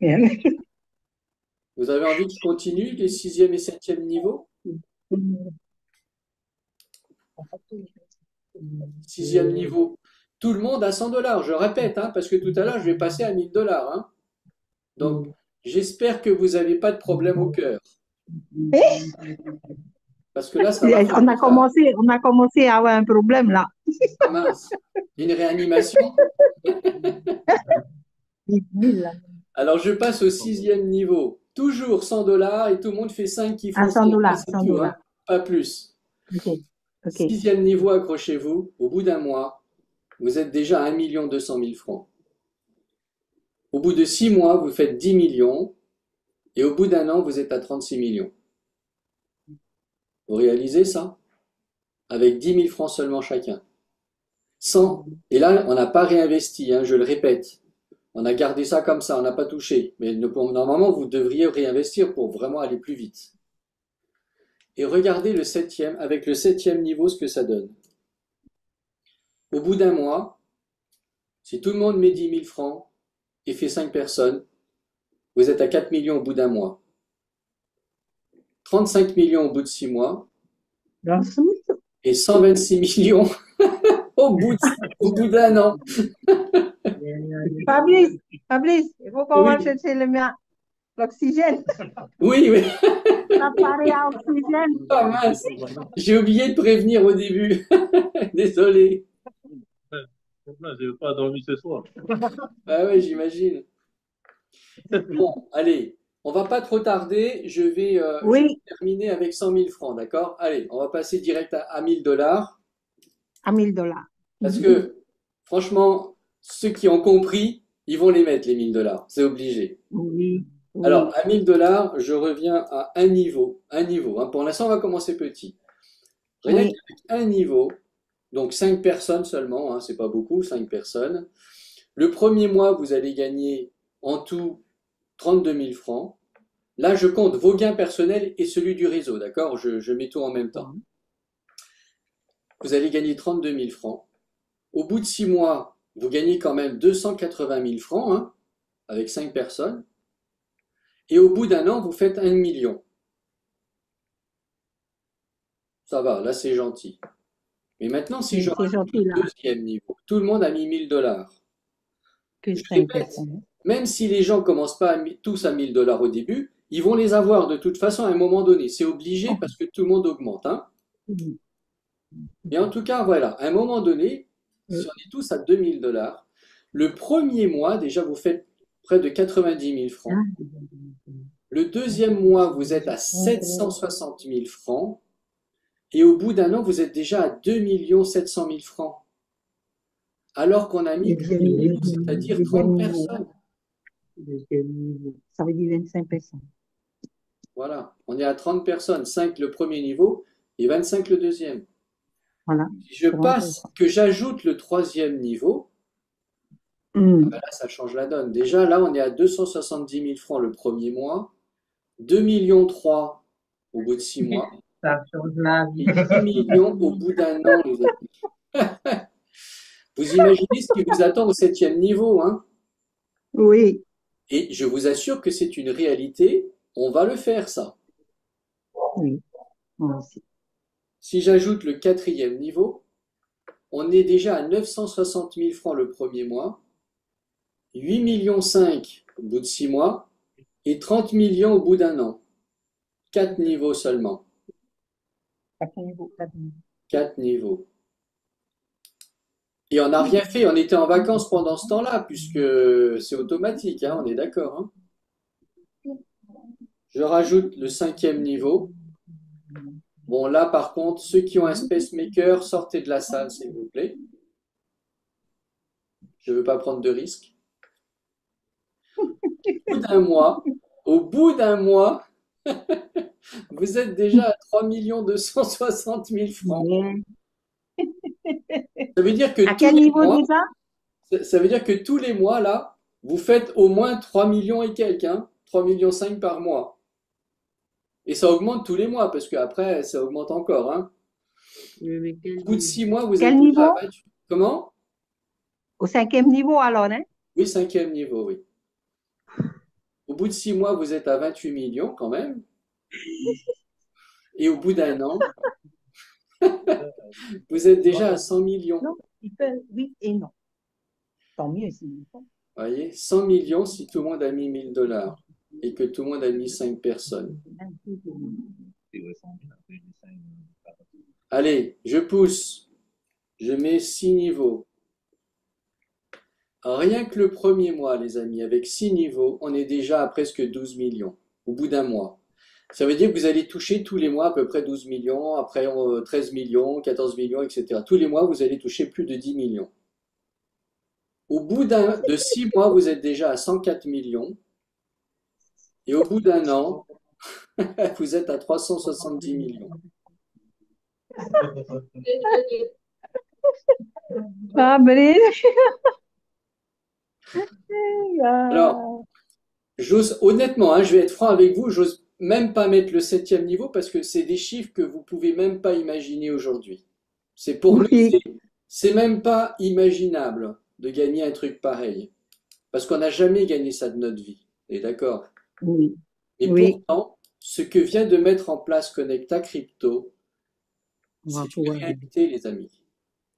Vous avez envie que je continue les sixième et septième niveaux? Sixième niveau. Tout le monde à 100 dollars, je répète, hein, parce que tout à l'heure, je vais passer à 1000 dollars. Hein. Donc, j'espère que vous n'avez pas de problème au cœur. Parce que là, ça va faire On a commencé à avoir un problème là. Ah mince. Une réanimation? Alors, je passe au sixième niveau. Toujours 100 dollars et tout le monde fait 5 qui font 100 dollars, c'est 100 tout, hein, dollars. pas plus. Ok, ok. Sixième niveau, accrochez-vous. Au bout d'un mois, vous êtes déjà à 1 200 000 francs. Au bout de 6 mois, vous faites 10 millions. Et au bout d'un an, vous êtes à 36 millions. Vous réalisez ça? Avec 10 000 francs seulement chacun. 100. Et là, on n'a pas réinvesti, hein, je le répète. On a gardé ça comme ça, on n'a pas touché. Mais normalement, vous devriez réinvestir pour vraiment aller plus vite. Et regardez le septième, avec le septième niveau, ce que ça donne. Au bout d'un mois, si tout le monde met 10 000 francs et fait 5 personnes, vous êtes à 4 millions au bout d'un mois. 35 millions au bout de 6 mois Dans ce et 126 millions au bout d'un an. Fabrice, Fabrice, il faut qu'on Oui, va chercher l'oxygène. oui, oui. L'appareil à oxygène. Ah mince, j'ai oublié de prévenir au début. Désolé. Non, je n'ai pas dormi ce soir. Ah ouais, j'imagine. Bon, allez, on va pas trop tarder. Je vais Oui, terminer avec 100 000 francs, d'accord? Allez, on va passer direct à 1 000 $. à 1000 $. Parce que, franchement, ceux qui ont compris, ils vont les mettre, les 1 000 $. C'est obligé. Oui, oui, Alors, à 1 000 $, je reviens à un niveau. Un niveau, hein. Pour l'instant, on va commencer petit. Rien oui. qu'avec un niveau, donc 5 personnes seulement, hein, c'est pas beaucoup, 5 personnes. Le premier mois, vous allez gagner en tout 32 000 francs. Là, je compte vos gains personnels et celui du réseau, d'accord? Je mets tout en même temps. Vous allez gagner 32 000 francs. Au bout de 6 mois, vous gagnez quand même 280 000 francs, hein, avec 5 personnes. Et au bout d'un an, vous faites 1 million. Ça va, là c'est gentil. Mais maintenant, si je C'est rajoute gentil le là, deuxième niveau, tout le monde a mis 1 000 $. que Je 5 répète, personnes. même si les gens commencent pas tous à 1 000 $ au début, ils vont les avoir de toute façon à un moment donné. C'est obligé parce que tout le monde augmente, hein. Oui, Mais en tout cas, voilà, à un moment donné, si on est tous à 2 000 $, le premier mois, déjà, vous faites près de 90 000 francs. Le deuxième mois, vous êtes à 760 000 francs. Et au bout d'un an, vous êtes déjà à 2 700 000 francs. Alors qu'on a mis que le niveau, c'est-à-dire 30 personnes. ça veut dire 25 personnes. Voilà, on est à 30 personnes, 5 le premier niveau et 25 le deuxième. Voilà. Si je passe, que j'ajoute le troisième niveau, Mm. ben là, ça change la donne. Déjà, là, on est à 270 000 francs le premier mois, 2,3 millions au bout de 6 mois, Ça change la vie. et 10 millions au bout d'un an, les amis. Vous imaginez ce qui vous attend au septième niveau, hein? Oui, Et je vous assure que c'est une réalité, on va le faire, ça. oui, moi aussi. Si j'ajoute le quatrième niveau, on est déjà à 960 000 francs le premier mois, 8,5 millions au bout de 6 mois et 30 millions au bout d'un an. 4 niveaux seulement. 4 niveaux, 4 niveaux. 4 niveaux. Et on n'a rien fait, on était en vacances pendant ce temps-là, puisque c'est automatique, hein, on est d'accord, hein. Je rajoute le cinquième niveau. Bon, là, par contre, ceux qui ont un pacemaker, sortez de la salle, s'il vous plaît. Je ne veux pas prendre de risques. Au bout d'un mois, vous êtes déjà à 3 260 000 francs. Ça veut dire que À quel niveau déjà? ça veut dire que tous les mois, là, vous faites au moins 3 millions et quelques, hein, 3,5 millions par mois. Et ça augmente tous les mois, parce qu'après, ça augmente encore, hein. Au bout de 6 mois, vous Quel êtes déjà niveau? à 28. Comment? Au 5e niveau alors, hein? Oui, cinquième niveau, oui. Au bout de 6 mois, vous êtes à 28 millions quand même. Et au bout d'un an, vous êtes déjà à 100 millions. Non, ils peuvent, oui et non. Tant mieux s'ils font. Vous voyez, 100 millions si tout le monde a mis 1 000 $ et que tout le monde a mis 5 personnes. Allez, je pousse. Je mets 6 niveaux. Rien que le premier mois, les amis, avec 6 niveaux, on est déjà à presque 12 millions au bout d'un mois. Ça veut dire que vous allez toucher tous les mois à peu près 12 millions, après 13 millions, 14 millions, etc. Tous les mois, vous allez toucher plus de 10 millions. Au bout de 6 mois, vous êtes déjà à 104 millions. Et au bout d'un an, vous êtes à 370 millions. Fabrice, Alors, Ah, honnêtement, hein, je vais être franc avec vous, j'ose même pas mettre le septième niveau parce que c'est des chiffres que vous pouvez même pas imaginer aujourd'hui. C'est pour nous, oui, c'est même pas imaginable de gagner un truc pareil. Parce qu'on n'a jamais gagné ça de notre vie. Et d'accord? oui, Et oui, pourtant, ce que vient de mettre en place Connecta Crypto, on va c'est une pouvoir aider. réalité, les amis.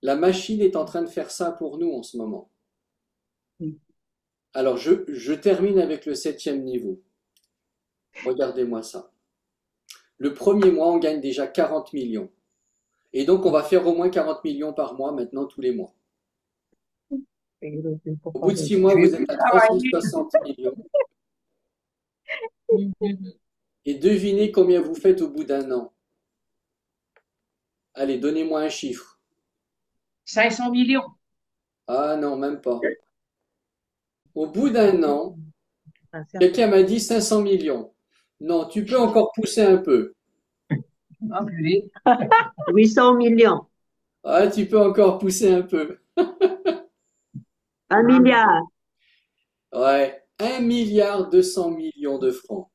La machine est en train de faire ça pour nous en ce moment. Oui. Alors, je termine avec le septième niveau. Regardez-moi ça. Le premier mois, on gagne déjà 40 millions. Et donc, on va faire au moins 40 millions par mois maintenant, tous les mois. Et le plus Au bout pourquoi de de 6 mois, Je vais vous plus êtes à travailler. 360 millions. Mhm. Et devinez combien vous faites au bout d'un an. Allez, donnez-moi un chiffre. 500 millions. Ah non, même pas. Au bout d'un an, passer à quelqu'un côté. m'a dit 500 millions. Non, tu peux encore pousser un peu. Ah, purée. 800 millions, Ah, tu peux encore pousser un peu. 1 milliard. Ouais, 1,2 milliard de francs.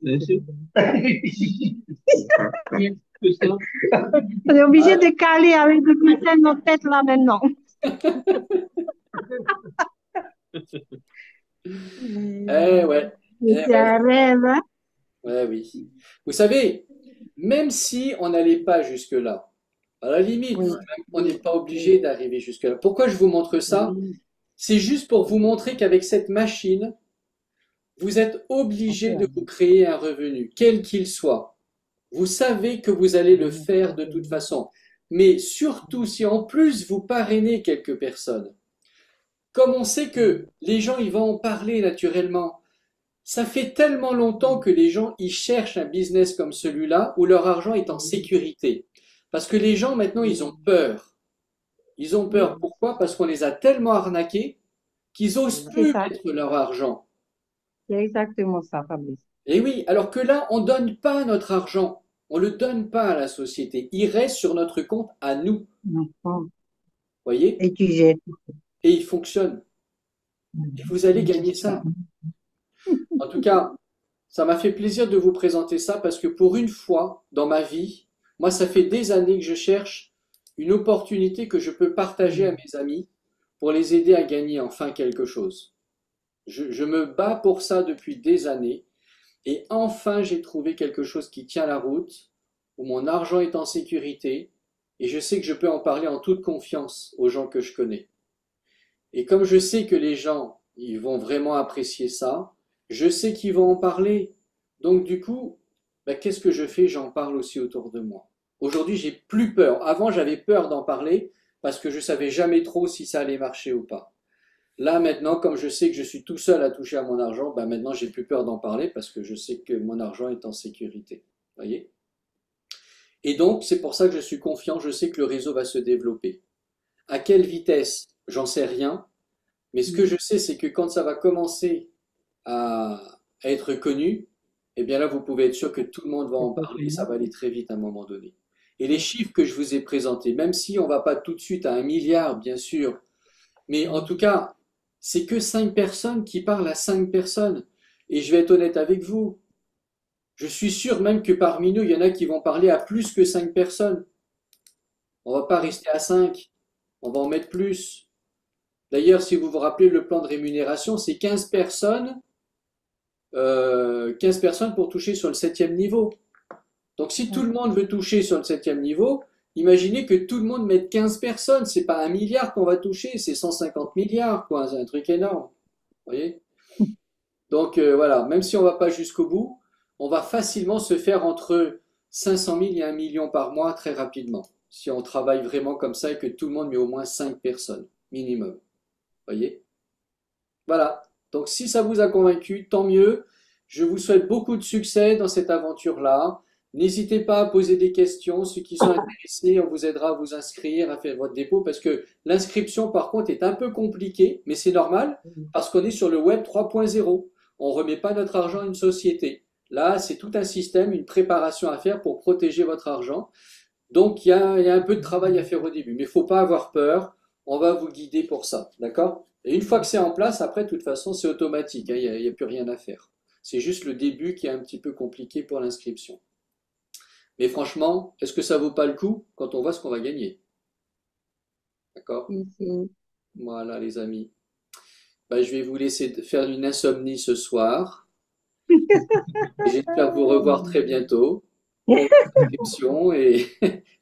Bien sûr. Bien. Que ça. On est obligé Ah, de caler avec des bulletins de nos têtes là maintenant. eh ouais, eh C'est ouais, un rêve, hein? ouais, oui. Vous savez, même si on n'allait pas jusque-là, à la limite, Oui, on n'est oui, pas obligé oui, d'arriver jusque-là. Pourquoi je vous montre ça? oui, C'est juste pour vous montrer qu'avec cette machine, vous êtes on peut obligé de vous aller. créer un revenu, quel qu'il soit. Vous savez que vous allez le faire de toute façon. Mais surtout si en plus vous parrainez quelques personnes. Comme on sait que les gens ils vont en parler naturellement, ça fait tellement longtemps que les gens ils cherchent un business comme celui-là où leur argent est en sécurité. Parce que les gens maintenant ils ont peur. Ils ont peur. Pourquoi? Parce qu'on les a tellement arnaqués qu'ils osent C'est plus ça, mettre leur argent. c'est exactement ça, Fabrice. Et oui, alors que là, on ne donne pas notre argent. On ne le donne pas à la société. Il reste sur notre compte à nous. Non. Voyez? Et tu jettes. Et il fonctionne. Et vous allez gagner ça. En tout cas, ça m'a fait plaisir de vous présenter ça parce que pour une fois dans ma vie, moi, ça fait des années que je cherche une opportunité que je peux partager à mes amis pour les aider à gagner enfin quelque chose. Je me bats pour ça depuis des années et enfin j'ai trouvé quelque chose qui tient la route, où mon argent est en sécurité et je sais que je peux en parler en toute confiance aux gens que je connais. Et comme je sais que les gens, ils vont vraiment apprécier ça, je sais qu'ils vont en parler. Donc du coup, ben, qu'est-ce que je fais? J'en parle aussi autour de moi. Aujourd'hui, j'ai plus peur. Avant, j'avais peur d'en parler parce que je savais jamais trop si ça allait marcher ou pas. Là, maintenant, comme je sais que je suis tout seul à toucher à mon argent, ben maintenant, j'ai plus peur d'en parler parce que je sais que mon argent est en sécurité. Voyez? Et donc, c'est pour ça que je suis confiant. Je sais que le réseau va se développer. À quelle vitesse? J'en sais rien. Mais ce que je sais, c'est que quand ça va commencer à être connu, eh bien là, vous pouvez être sûr que tout le monde va en parler, ça va aller très vite à un moment donné. Et les chiffres que je vous ai présentés, même si on ne va pas tout de suite à 1 milliard, bien sûr, mais en tout cas, c'est que 5 personnes qui parlent à 5 personnes. Et je vais être honnête avec vous, je suis sûr même que parmi nous, il y en a qui vont parler à plus que 5 personnes. On ne va pas rester à 5, on va en mettre plus. D'ailleurs, si vous vous rappelez, le plan de rémunération, c'est 15 personnes pour toucher sur le septième niveau. Donc si tout le monde veut toucher sur le septième niveau, imaginez que tout le monde mette 15 personnes. C'est pas 1 milliard qu'on va toucher, c'est 150 milliards, quoi. C'est un truc énorme. Vous voyez? Donc voilà, même si on va pas jusqu'au bout, on va facilement se faire entre 500 000 et 1 million par mois très rapidement. Si on travaille vraiment comme ça et que tout le monde met au moins 5 personnes minimum. Vous voyez? Voilà. Donc si ça vous a convaincu, tant mieux. Je vous souhaite beaucoup de succès dans cette aventure-là. N'hésitez pas à poser des questions. Ceux qui sont intéressés, on vous aidera à vous inscrire, à faire votre dépôt, parce que l'inscription, par contre, est un peu compliquée, mais c'est normal, parce qu'on est sur le web 3.0. On ne remet pas notre argent à une société. Là, c'est tout un système, une préparation à faire pour protéger votre argent. Donc, il y a un peu de travail à faire au début, mais il ne faut pas avoir peur. on va vous guider pour ça, d'accord? Et une fois que c'est en place, après, de toute façon, c'est automatique, hein, il n'y a plus rien à faire. C'est juste le début qui est un petit peu compliqué pour l'inscription. Mais franchement, est-ce que ça vaut pas le coup quand on voit ce qu'on va gagner? D'accord? Si. Voilà, les amis. Bah, je vais vous laisser faire une insomnie ce soir. Et j'espère vous revoir très bientôt pour l'inscription et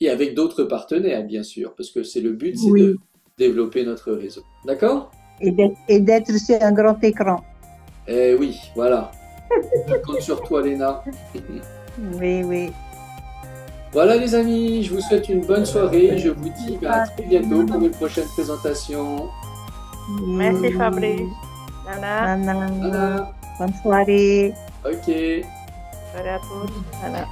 avec d'autres partenaires, bien sûr, parce que c'est le but, c'est de Oui, développer notre réseau. D'accord? et d'être sur un grand écran. Eh oui, voilà. Je compte sur toi, Léna. Oui, oui. Voilà, les amis, je vous souhaite une bonne soirée. Je vous dis à très bientôt pour une prochaine présentation. Merci Fabrice. Nana, Nana, Voilà. bonne soirée. Ok. soirée à tous. Nana.